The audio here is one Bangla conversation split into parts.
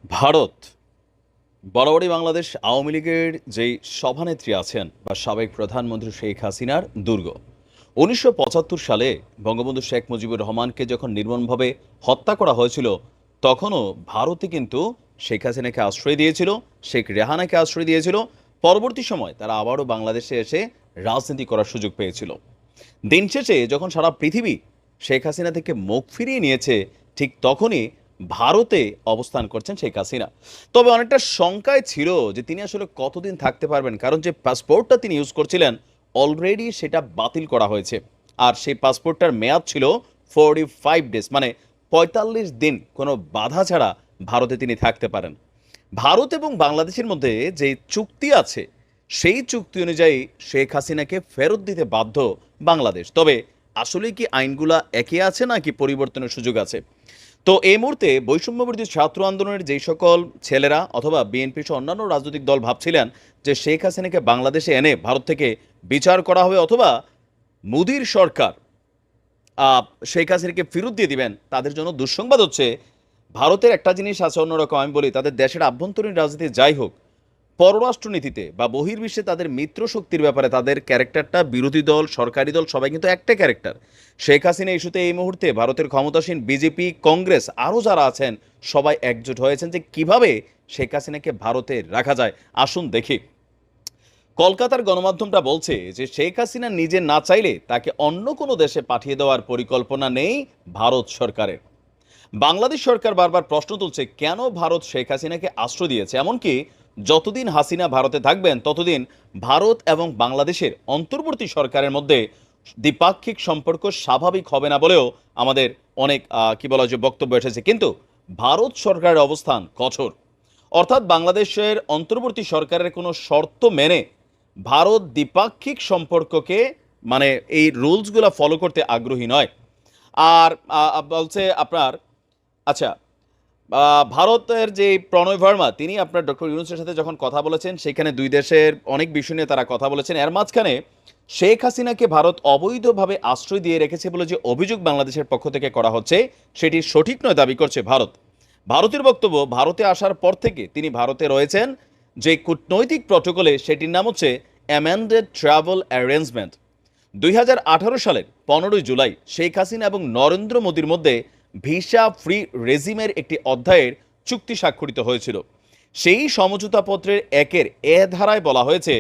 ভারত বরাবরই বাংলাদেশ আওয়ামী লীগের যেই সভানেত্রী আছেন বা সাবেক প্রধানমন্ত্রী শেখ হাসিনার দুর্গ। ১৯৭৫ সালে বঙ্গবন্ধু শেখ মুজিবুর রহমানকে যখন নির্মমভাবে হত্যা করা হয়েছিল, তখনও ভারতে কিন্তু শেখ হাসিনাকে আশ্রয় দিয়েছিল, শেখ রেহানাকে আশ্রয় দিয়েছিল। পরবর্তী সময় তারা আবারও বাংলাদেশে এসে রাজনীতি করার সুযোগ পেয়েছিল। দিন শেষে যখন সারা পৃথিবী শেখ হাসিনা থেকে মুখ ফিরিয়ে নিয়েছে, ঠিক তখনই ভারতে অবস্থান করছেন শেখ হাসিনা। তবে অনেকটা শঙ্কায় ছিল যে তিনি আসলে কতদিন থাকতে পারবেন, কারণ যে পাসপোর্টটা তিনি ইউজ করছিলেন অলরেডি সেটা বাতিল করা হয়েছে। আর সেই পাসপোর্টটার মেয়াদ ছিল 45 ডেজ, মানে ৪৫ দিন কোনো বাধা ছাড়া ভারতে তিনি থাকতে পারেন। ভারত এবং বাংলাদেশের মধ্যে যে চুক্তি আছে, সেই চুক্তি অনুযায়ী শেখ হাসিনাকে ফেরত দিতে বাধ্য বাংলাদেশ। তবে আসলে কি আইনগুলা একই আছে নাকি পরিবর্তনের সুযোগ আছে? তো এই মুহূর্তে বৈষম্যবিরোধী ছাত্র আন্দোলনের যেই সকল ছেলেরা অথবা বিএনপি সহ অন্যান্য রাজনৈতিক দল ভাবছিলেন যে শেখ হাসিনাকে বাংলাদেশে এনে ভারত থেকে বিচার করা হবে অথবা মোদির সরকার শেখ হাসিনাকে ফেরত দিয়ে দিবেন, তাদের জন্য দুঃসংবাদ হচ্ছে ভারতের একটা জিনিস আছে অন্যরকম। আমি বলি, তাদের দেশের আভ্যন্তরীণ রাজনীতি যাই হোক, পররাষ্ট্রনীতিতে বা বহির্বিশ্বে তাদের মিত্র শক্তির ব্যাপারে তাদের ক্যারেক্টারটা, বিরোধী দল সরকারি দল সবাই কিন্তু একটা ক্যারেক্টার। শেখ হাসিনা ইস্যুতে এই মুহূর্তে ভারতের ক্ষমতাসীন বিজেপি, কংগ্রেস আরও যারা আছেন সবাই একজোট হয়েছেন যে কিভাবে শেখ হাসিনাকে ভারতে রাখা যায়। আসুন দেখি। কলকাতার গণমাধ্যমটা বলছে যে শেখ হাসিনা নিজে না চাইলে তাকে অন্য কোনো দেশে পাঠিয়ে দেওয়ার পরিকল্পনা নেই ভারত সরকারের। বাংলাদেশ সরকার বারবার প্রশ্ন তুলছে কেন ভারত শেখ হাসিনাকে আশ্রয় দিয়েছে, এমনকি যতদিন হাসিনা ভারতে থাকবেন ততদিন ভারত এবং বাংলাদেশের অন্তর্বর্তী সরকারের মধ্যে দ্বিপাক্ষিক সম্পর্ক স্বাভাবিক হবে না বলেও আমাদের অনেক কি বলা যে বক্তব্য এসেছে। কিন্তু ভারত সরকারের অবস্থান কঠোর, অর্থাৎ বাংলাদেশের অন্তর্বর্তী সরকারের কোনো শর্ত মেনে ভারত দ্বিপাক্ষিক সম্পর্ককে, মানে এই রুলসগুলো ফলো করতে আগ্রহী নয়। আর বলছে আপনার, আচ্ছা, ভারতের যে প্রণয় ভার্মা তিনি আপনার ডক্টর ইউনূসের সাথে যখন কথা বলেছেন, সেখানে দুই দেশের অনেক বিষয় নিয়ে তারা কথা বলেছেন। এর মাঝখানে শেখ হাসিনাকে ভারত অবৈধভাবে আশ্রয় দিয়ে রেখেছে বলে যে অভিযোগ বাংলাদেশের পক্ষ থেকে করা হচ্ছে, সেটি সঠিক নয় দাবি করছে ভারত। ভারতের বক্তব্য, ভারতে আসার পর থেকে তিনি ভারতে রয়েছেন যে কূটনৈতিক প্রটোকলে, সেটির নাম হচ্ছে অ্যামেন্ডেড ট্রাভেল অ্যারেঞ্জমেন্ট। ২০১৮ সালের ১৫ই জুলাই শেখ হাসিনা এবং নরেন্দ্র মোদীর মধ্যে ভিসা ফ্রি রেজিমের একটি অধ্যায়ের চুক্তি স্বাক্ষরিত হয়েছিল। সেই সমঝোতাপত্রের ১-এর এ ধারায় বলা হয়েছে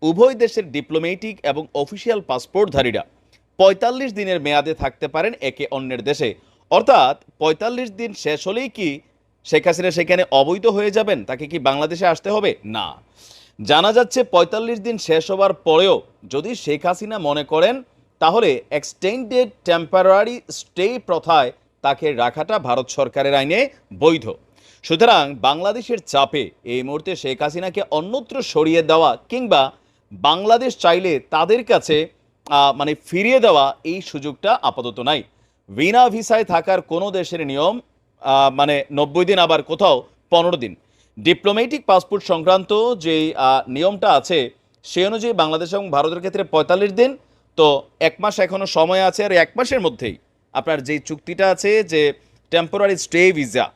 উভয় দেশের ডিপ্লোম্যাটিক এবং অফিসিয়াল পাসপোর্টধারীরা ৪৫ দিনের মেয়াদে থাকতে পারেন একে অন্যের দেশে। অর্থাৎ ৪৫ দিন শেষ হলেই কি শেখ হাসিনা সেখানে অবৈধ হয়ে যাবেন? তাকে কি বাংলাদেশে আসতে হবে? না। জানা যাচ্ছে ৪৫ দিন শেষ হবার পরেও যদি শেখ হাসিনা মনে করেন, তাহলে এক্সটেন্ডেড টেম্পোরারি স্টে প্রথায় তাকে রাখাটা ভারত সরকারের আইনে বৈধ। সুতরাং বাংলাদেশের চাপে এই মুহূর্তে শেখ হাসিনাকে অন্যত্র সরিয়ে দেওয়া কিংবা বাংলাদেশ চাইলে তাদের কাছে মানে ফিরিয়ে দেওয়া, এই সুযোগটা আপাতত নাই। বিনা ভিসায় থাকার কোনো দেশের নিয়ম মানে ৯০ দিন, আবার কোথাও ১৫ দিন। ডিপ্লোম্যাটিক পাসপোর্ট সংক্রান্ত যেই নিয়মটা আছে, সেই অনুযায়ী বাংলাদেশ এবং ভারতের ক্ষেত্রে ৪৫ দিন। তো ১ মাস এখনও সময় আছে, আর ১ মাসের মধ্যেই আপনার যেই চুক্তিটা আছে যে টেম্পোরারি স্টে ভিসা,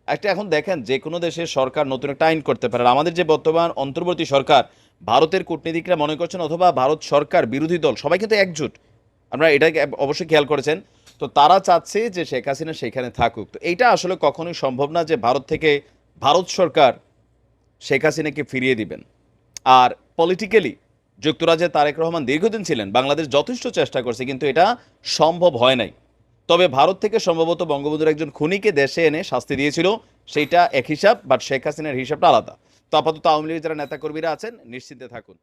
একটা এখন দেখেন যে কোনো দেশের সরকার নতুন একটা আইন করতে পারে। আমাদের যে বর্তমান অন্তর্বর্তী সরকার, ভারতের কূটনীতিকরা মনে করছেন অথবা ভারত সরকার, বিরোধী দল সবাই কিন্তু একজোট, আমরা এটাকে অবশ্যই খেয়াল করেছেন। তো তারা চাচ্ছে যে শেখ হাসিনা সেখানে থাকুক। তো এইটা আসলে কখনোই সম্ভব না যে ভারত থেকে ভারত সরকার শেখ হাসিনাকে ফিরিয়ে দিবেন। আর পলিটিক্যালি যুক্তরাজ্যে তারেক রহমান দীর্ঘদিন ছিলেন, বাংলাদেশ যথেষ্ট চেষ্টা করছে, কিন্তু এটা সম্ভব হয় নাই। তবে ভারত থেকে সম্ভবত বঙ্গবন্ধুর একজন খুনিকে দেশে এনে শাস্তি দিয়েছিল, সেইটা এক হিসাব, বাট শেখ হাসিনার হিসাবটা আলাদা। তো আপাতত আওয়ামী লীগের যারা নেতাকর্মীরা আছেন নিশ্চিন্তে থাকুন।